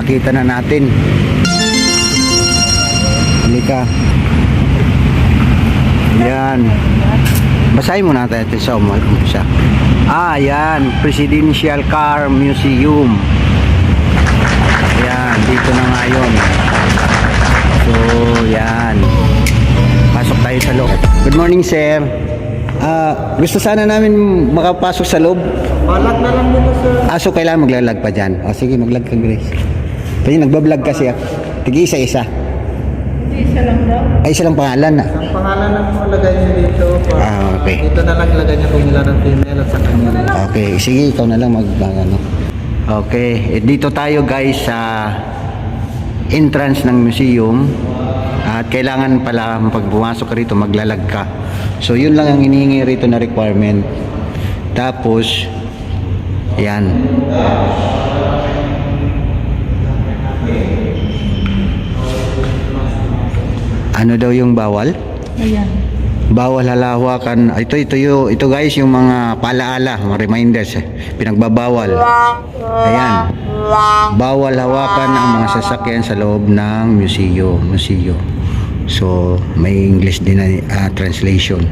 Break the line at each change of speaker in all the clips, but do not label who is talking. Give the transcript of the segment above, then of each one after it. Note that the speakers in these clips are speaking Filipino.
Pakita na natin. Halika. Yan. Basahin mo natin ito sa umpisa. Yan. Presidential Car Museum. Yan. Dito na nga yun. So, yan. Pasok tayo sa loob. Good morning, sir. Gusto sana namin makapasok sa loob.
Balag na lang dito sir.
So kailangan maglalag pa dyan. Sige, maglag ka, Grace. Kasi nagbablog kasi ako. Tigi isa-isa.
Isa lang daw.
Ay, isa lang pangalan na.
Ang pangalan na po lagay niyo dito.
Okay.
Dito na lang lagay niyo kung ilan ang female at sa kanya.
Okay, sige, ikaw na lang ano. Okay, dito tayo guys sa entrance ng museum. At kailangan pala pag pumasok ka rito maglalag ka. So yun lang ang hinihingi rito na requirement. Tapos yan. Ano daw yung bawal?
Ayan.
Bawal halawakan. Ito guys yung mga paalaala, mga reminders. Pinagbabawal. Ayan. Bawal hawakan ang mga sasakyan sa loob ng museo. So, may English din na translation.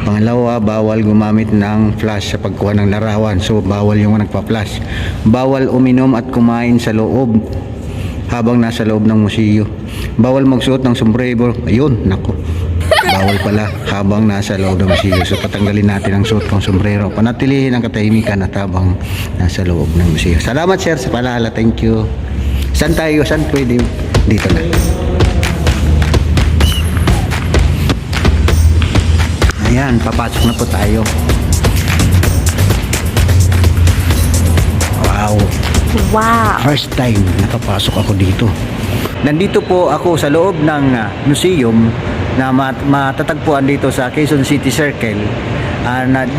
Pangalawa, bawal gumamit ng flash sa pagkuha ng larawan. So, bawal yung nagpa-flash. Bawal uminom at kumain sa loob habang nasa loob ng museo. Bawal magsuot ng sombrero. Ayun, nako. Bawal pala habang nasa loob ng museo. So, patanggalin natin ang suot ng sombrero. Panatilihin ang katahimikan at habang nasa loob ng museo. Salamat, sir, sa paalala. Thank you. Saan tayo? Saan pwede? Dito na. Ayan, papasok na po tayo. Wow.
Wow.
First time nakapasok ako dito. Nandito po ako sa loob ng museum na matatagpuan dito sa Quezon City Circle.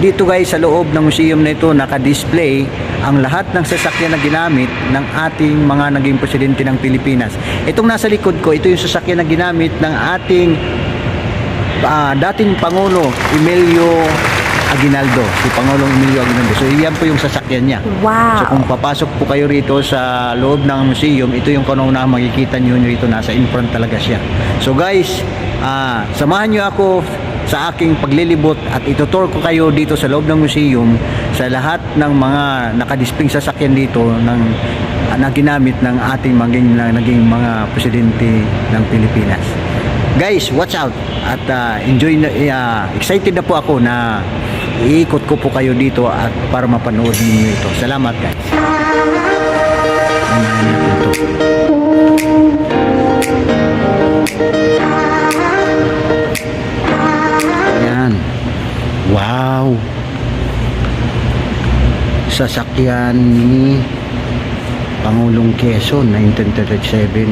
Dito guys sa loob ng museum na ito naka-display ang lahat ng sasakyan na ginamit ng ating mga naging presidente ng Pilipinas. Itong nasa likod ko, ito yung sasakyan na ginamit ng ating dating Pangulo Emilio Aguinaldo, si Pangulong Emilio Aguinaldo. So yan po yung sasakyan niya.
Wow.
So kung papasok po kayo rito sa loob ng museum, ito yung kauna makikita nyo rito, nasa in front talaga siya. So guys, samahan nyo ako sa aking paglilibot at itutur ko kayo dito sa loob ng museum sa lahat ng mga nakadisping sasakyan dito na ginamit ng ating naging mga presidente ng Pilipinas. Guys, watch out at enjoy na, excited na po ako na iikot ko po kayo dito at para mapanood niyo ito. Salamat guys. Ayan. Wow. Sasakyan ni Pangulong Quezon 1937.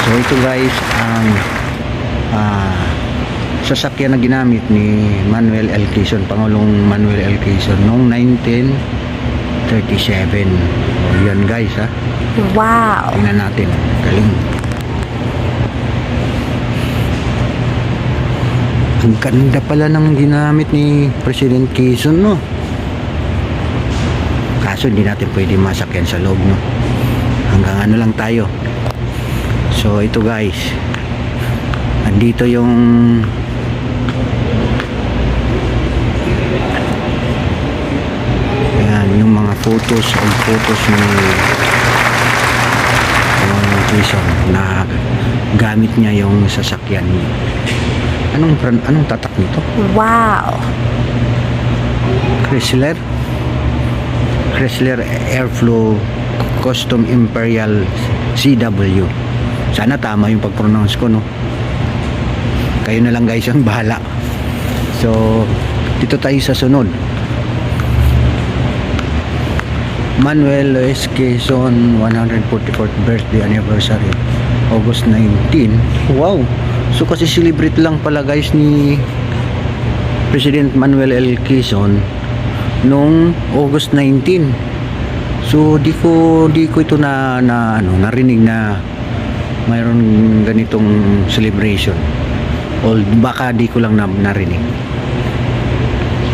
So ito guys ang sasakyan na ginamit ni Manuel L. Quezon, Pangulong Manuel L. Quezon noong 1937. O yan guys ha.
Wow.
Tingnan natin. Galing. Ang ganda pala ng ginamit ni President Quezon no. Kaso hindi natin pwede masakyan sa loob no. Hanggang ano lang tayo. So ito guys, andito yung ayan, yung mga photos ni Quezon na gamit niya yung sasakyan niya. Anong tatak nito?
Wow.
Chrysler Airflow Custom Imperial CW. Sana tama yung pag-pronounce ko no. Kayo na lang guys ang bahala. So dito tayo sa sunod. Manuel S. Quezon 144th birthday anniversary August 19. Wow. So kasi celebrate lang pala guys ni President Manuel L. Quezon noong August 19. So di ko ito narinig na mayroon ganitong celebration. O baka di ko lang narinig.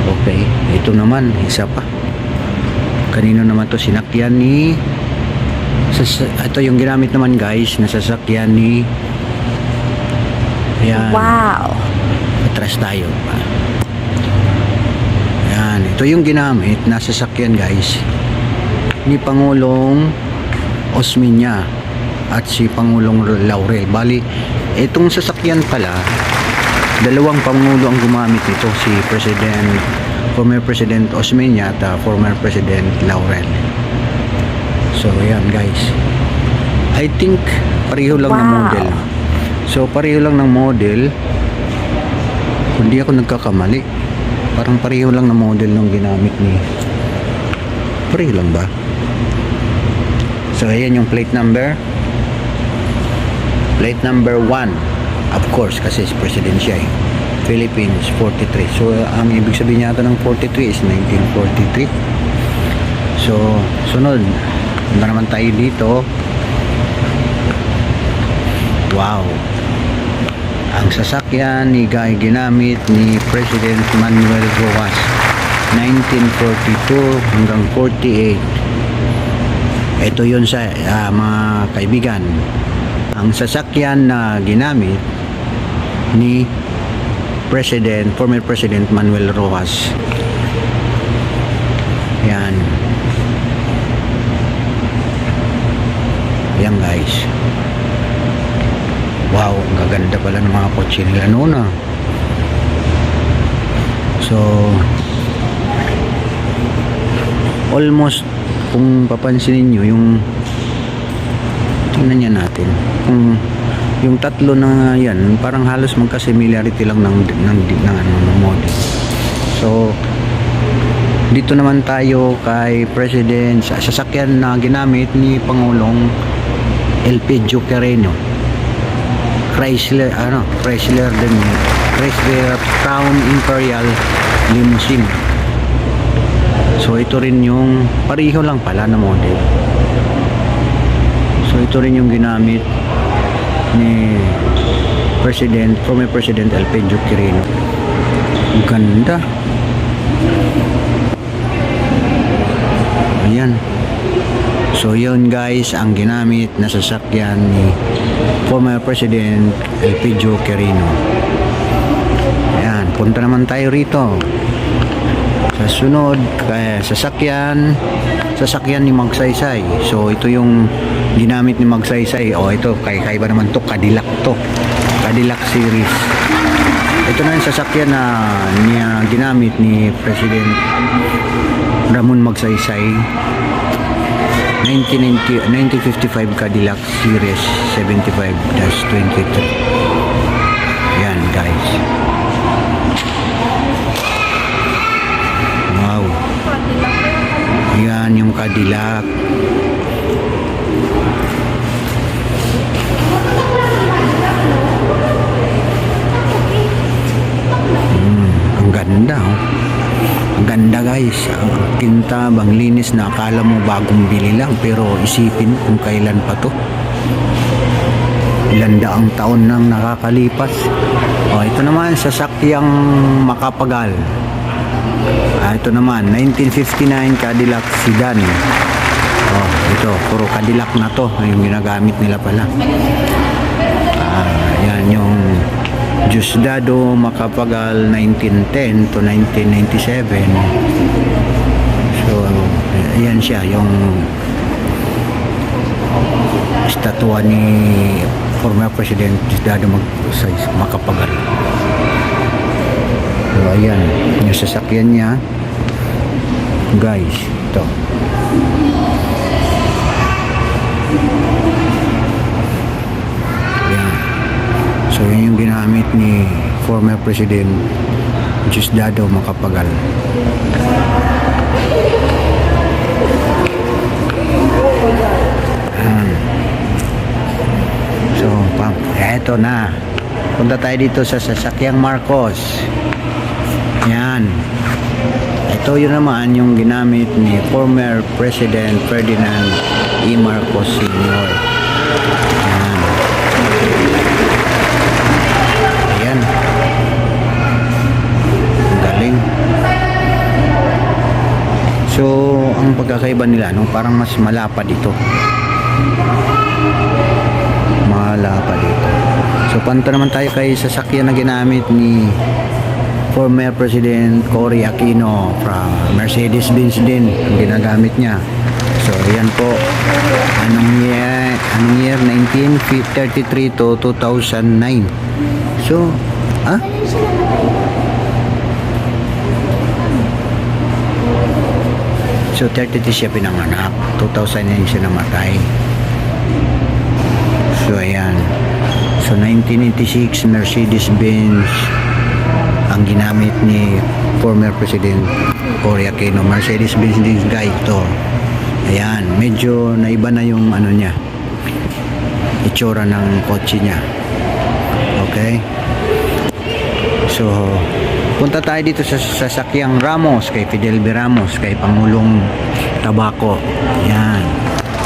Okay, ito naman isa pa. Kanino naman to? Sinakyan ni ito yung ginamit naman guys na sasakyan ni ayan,
Wow.
atras tayo. Ayan, ito yung ginamit na sasakyan guys ni Pangulong Osmeña at si Pangulong Laurel. Bali, itong sasakyan pala, dalawang pangulo ang gumamit nito, si former President Osmeña at former President Laurel. So, ayan guys. I think pareho lang ng
Wow.
model. So, pareho lang ng model. Hindi ako nagkakamali. Parang pareho lang ng model ng ginamit ni. Pareho lang ba? So, ayan yung plate number. Plate number 1. Of course, kasi president siya eh. Philippines 43. So, ang ibig sabihin yata ng 43 is 1943. So, sunod. Punta naman tayo dito. Wow. Ang sasakyan ni ginamit ni President Manuel Rojas 1942 hanggang 48. Ito yun sa mga kaibigan. Ang sasakyan na ginamit ni former President Manuel Rojas. Yan. Yan guys. Wow, ang gaganda pala ng mga kotse nila noon ah. So, almost, kung papansinin nyo, tingnan niya natin, kung yung tatlo na yan, parang halos magka-similarity lang ng model. So, dito naman tayo kay President sa sasakyan na ginamit ni Pangulong Elpidio Quirino. Chrysler din, Chrysler Crown Imperial Limousine. So ito rin yung pareho lang pala na model. So ito rin yung ginamit ni former President Elpidio Quirino. Ang ganda. Ayan. So yun guys ang ginamit na sasakyan ni former President Elpidio Quirino. Ayan, punta naman tayo rito sa sunod kaya sasakyan ni Magsaysay. So ito yung ginamit ni Magsaysay. O ito, kaiba naman to, Cadillac to, Cadillac series. Ito na yung sasakyan na ginamit ni President Ramon Magsaysay 1955 Cadillac Series 75-23. Yan guys. Wow. Yan yung Cadillac. Ang ganda oh. Ang ganda guys, ang tinta, bang linis na akala mo bagong bili lang, pero isipin kung kailan pa to. Ilan daang taon nang nakakalipas. O ito naman sasakyang makapagal. Ito naman 1959 Cadillac Sedan. Ito puro Cadillac na to, yung ginagamit nila pala. Yan yung Diosdado Macapagal 1910 to 1997. So ayan siya yung estatwa ni former President Diosdado Macapagal. So ayan yung sasakyan niya guys. Ito so yun yung ginamit ni former President Diosdado Macapagal. So eto na, punta tayo dito sa sasakyang Marcos. Yan, ito yun naman yung ginamit ni former President Ferdinand E. Marcos Sr. Ayan, galing. So ang ang pagkakaiba nila, no? Parang mas malapad dito. Malapad dito. So punta naman tayo kay sasakyan na ginamit ni former President Cory Aquino from Mercedes-Benz din ang ginagamit niya. So yan po, anong year 1933 to 2009. So So 33 siya pinanganak, 2009 siya namatay. So ayan. So 1986 Mercedes-Benz ang ginamit ni former President Cory Aquino. Mercedes-Benz din guys to. Ayan, medyo naiba na yung ano niya, itsura ng kotse niya. Okay. So punta tayo dito sa sasakyang Ramos, kay Fidel B. Ramos, kay Pangulong Tabaco. Ayan,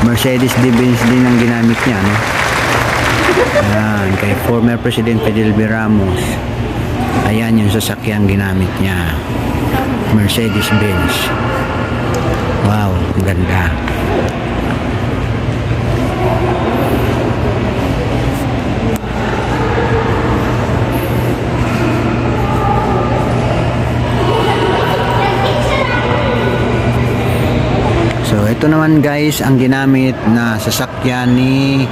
Mercedes-Benz din ang ginamit niya, no? Ayan, kay former President Fidel B. Ramos. Ayan yung sasakyan ginamit niya, Mercedes-Benz. Wow, ang ganda. So ito naman guys ang ginamit na sasakyan ni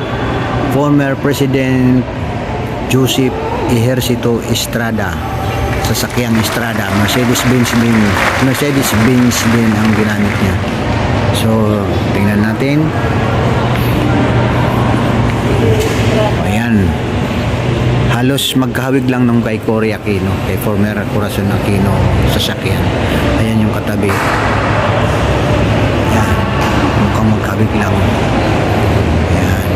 former President Joseph Ejercito Estrada. Sasakyang Estrada, Mercedes-Benz din ang ginamit niya. So tingnan natin. Ayan, halos magkahawig lang nung kay Cory Aquino, kay former Corazon Aquino sasakyan. Ayan yung katabi. Ayan, mukhang magkahawig lang. Ayan.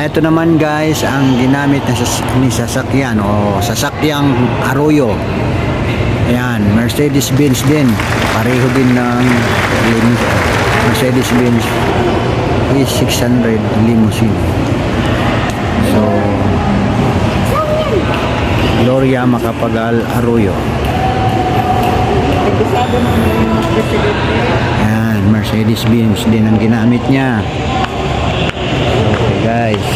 Ito naman guys ang ginamit ni sasakyan o sasakyang Arroyo. Ayan, Mercedes-Benz din. Pareho din ng Mercedes-Benz E600 limousine. So Gloria Macapagal Arroyo. Ayan, Mercedes-Benz din ang ginamit niya. Okay guys.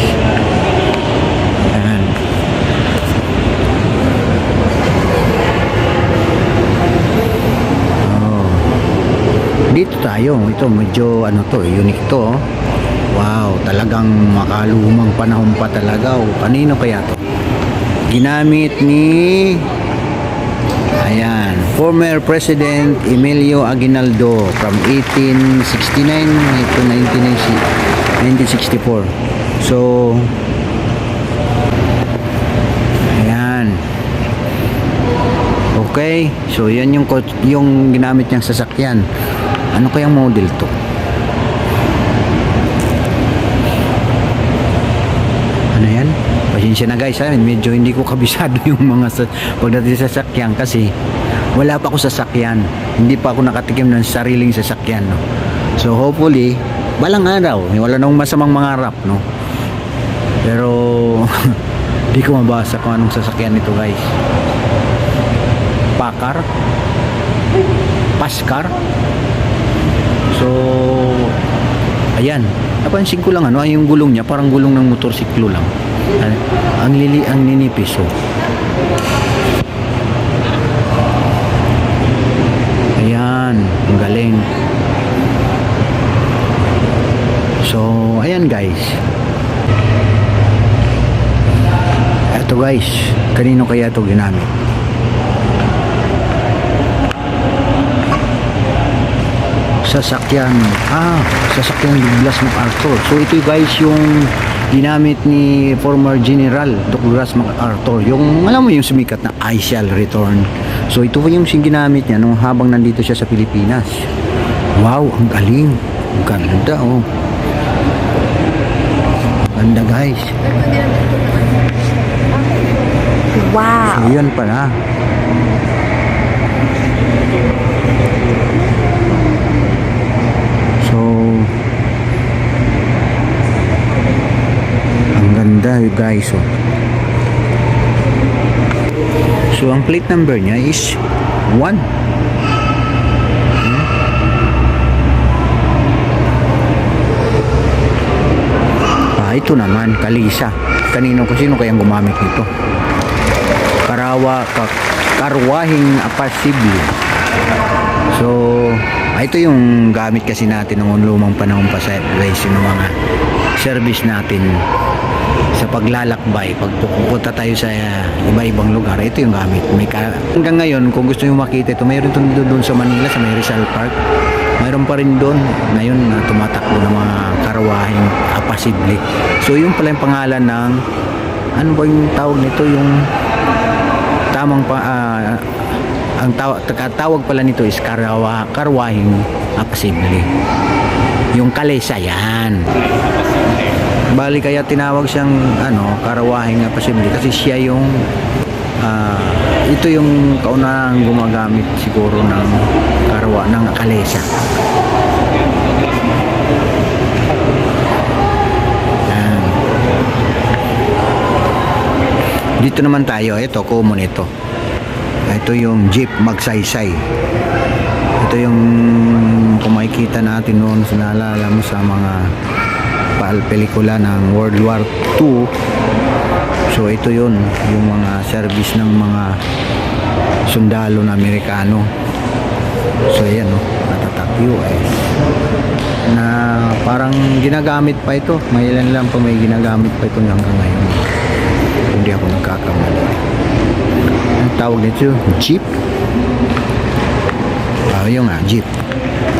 Ayan. Oh. Dito tayo. Ito medyo ano to, unique to. Oh. Wow, talagang makalumang panahon pa talaga. Oh. Kanino kaya to? Ginamit ni former President Emilio Aguinaldo from 1869 to 1964. So ayan. Okay, so yan yung ginamit niyang sasakyan. Ano kayang model to? Ano yan? Pasensya na guys, medyo hindi ko kabisado yung mga pagdating sa sasakyan kasi wala pa ako sasakyan. Hindi pa ako nakatikim ng sariling sasakyan, no? So hopefully balang araw, wala nang masamang mangarap, no? Pero di ko mabasa kung anong sasakyan nito guys. Pakar, Paskar. So ayan, napansin ko lang yung gulong niya, parang gulong ng motorsiklo lang. Ang ninipis, oh. Ayan, ang galing. So ayan guys. Eto guys, kanino kaya ito ginamit? Sasakyan Douglas MacArthur. So ito guys yung ginamit ni former General Douglas MacArthur, yung alam mo yung sumikat na I Shall Return. So ito po yung ginamit niya nung habang nandito siya sa Pilipinas. Wow, ang galing, ang ganda, oh. Ganda guys.
Wow.
So yan pala. So ang ganda guys, oh. So ang plate number niya is 1. Ito naman, Kalisa. Sino kayang gumamit nito? Karwahing apasible. So, ito yung gamit kasi natin noong lumang panahon pa sa guys, yung mga service natin sa paglalakbay. Pag pupunta tayo sa iba-ibang lugar, ito yung gamit. Hanggang ngayon, kung gusto nyo makita ito, mayroon ito doon sa Manila, sa may Rizal Park. Mayroon pa rin doon. Ngayon, tumatakbo ng mga karwahing apasible. So, yung pala yung pangalan ng, ano ba yung tawag nito? Yung tamang ang tawag pala nito is karwahing apasible. Yung Kalesa yan. Bali kaya tinawag siyang karwahing apasible kasi siya yung ito yung kaunahang gumagamit siguro ng ng Kalesa. Yan. Dito naman tayo, ito common ito. Ito yung jeep magsaysay. Ito yung kung makikita natin noon, naalala mo sa mga pelikula ng World War II. So ito yun, yung mga service ng mga sundalo na Amerikano. So ayan natatakyo na parang ginagamit pa ito. Mailan lang pa may ginagamit pa ito hanggang ngayon. Hindi ako nagkakamali. Ang tawag nito, jeep. Yung jeep.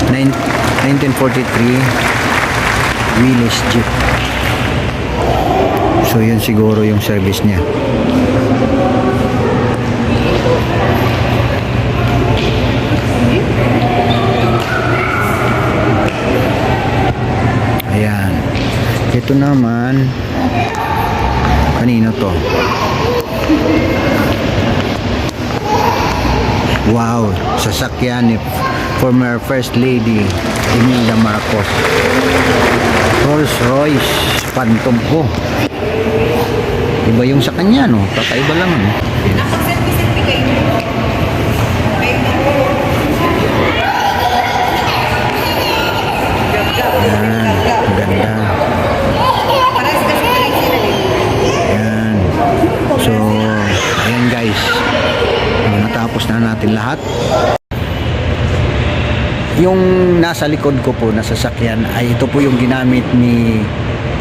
1943 Willys Jeep. So yun siguro yung service niya. Ayan. Ito naman, kanino to? Wow, sasakyan ni former First Lady Imelda Marcos. Rolls Royce Phantom ko. Iba yung sa kanya, no? Kakaiba lang, no? Ayan, ganda. Ayan. So, ayan guys. Natapos na natin lahat. Yung nasa likod ko po na sasakyan ay ito po yung ginamit ni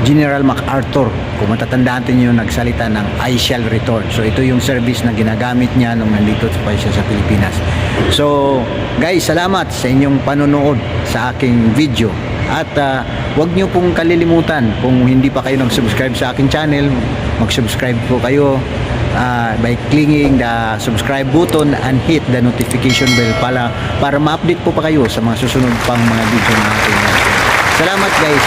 General MacArthur. Kung matatandaan niyo, nagsalita ng I shall return. So ito yung service na ginagamit niya nung nandito pa siya sa Pilipinas. So guys, salamat sa inyong panonood sa aking video. At wag niyo pong kalilimutan, kung hindi pa kayo nag-subscribe sa aking channel, mag-subscribe po kayo by clicking the subscribe button and hit the notification bell para ma-update po pa kayo sa mga susunod pang mga video natin. Salamat guys.